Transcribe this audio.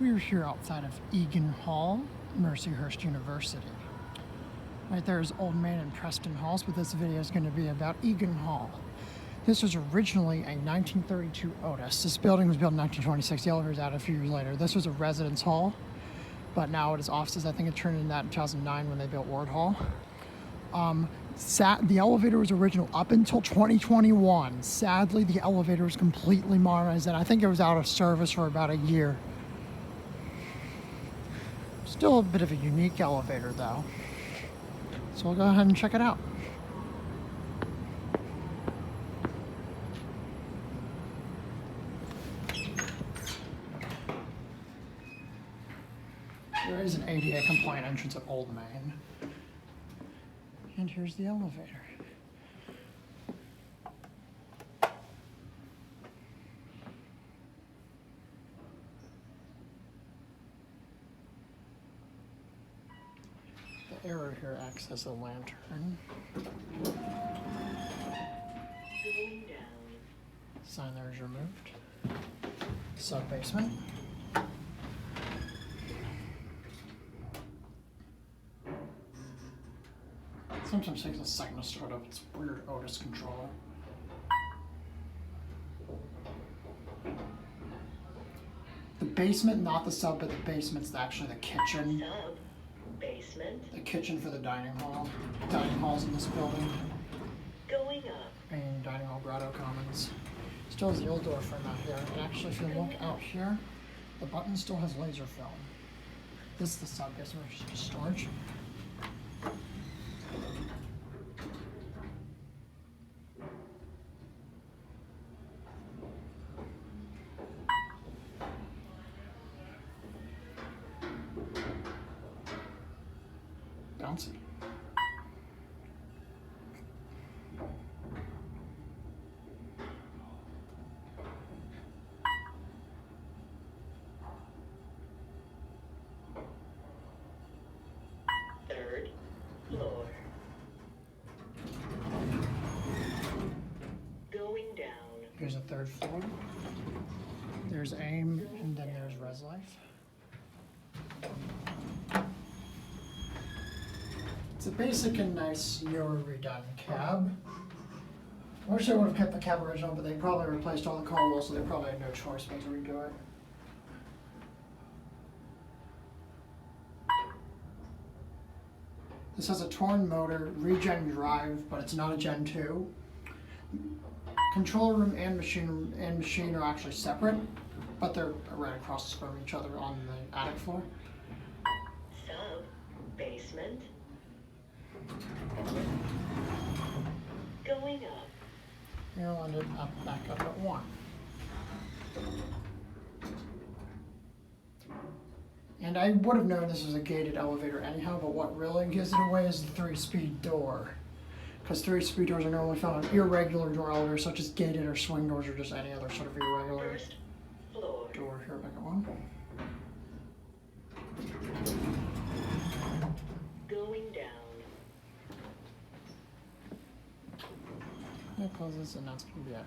We're here outside of Egan Hall, Mercyhurst University. Right there is Old Main and Preston Halls, but this video is going to be about Egan Hall. This was originally a 1932 Otis. This building was built in 1926. The elevator's out a few years later. This was a residence hall, but now it is offices. I think it turned into that in 2009 when they built Warde Hall. The elevator was original up until 2021. Sadly, the elevator was completely modernized, and I think it was out of service for about a year. Still a bit of a unique elevator, though. So we'll go ahead and check it out. There is an ADA compliant entrance at Old Main. And here's the elevator. The arrow here acts as a lantern. Going down. Sign there is removed. Sub-basement. Sometimes takes a second to start up. It's weird Otis controller. The basement, not the sub, but the basement's actually the kitchen. Sub. Basement. The kitchen for the dining hall. Dining halls in this building. Going up. And dining hall grotto commons. Still has the old door frame out here. And actually, if you look out here, the button still has laser film. This is the sub basement, which is just storage. Bouncy. Third floor. Going down. Here's the third floor. There's AIM, and then there's Res Life. It's a basic and nice, newer, redone cab. I wish they would have kept the cab original, but they probably replaced all the car wheels, so they probably had no choice but to redo it. This has a Torin motor, ReGen drive, but it's not a Gen 2. Control room and machine are actually separate, but they're right across from each other on the attic floor. Sub. Basement. Going up. You'll end up back up at 1. And I would have known this was a gated elevator anyhow, but what really gives it away is the 3-speed door. Because 3-speed doors are normally found on irregular door elevators, such as gated or swing doors, or just any other sort of irregular First floor. door here back at 1. Going down. It closes, and that's going to be it.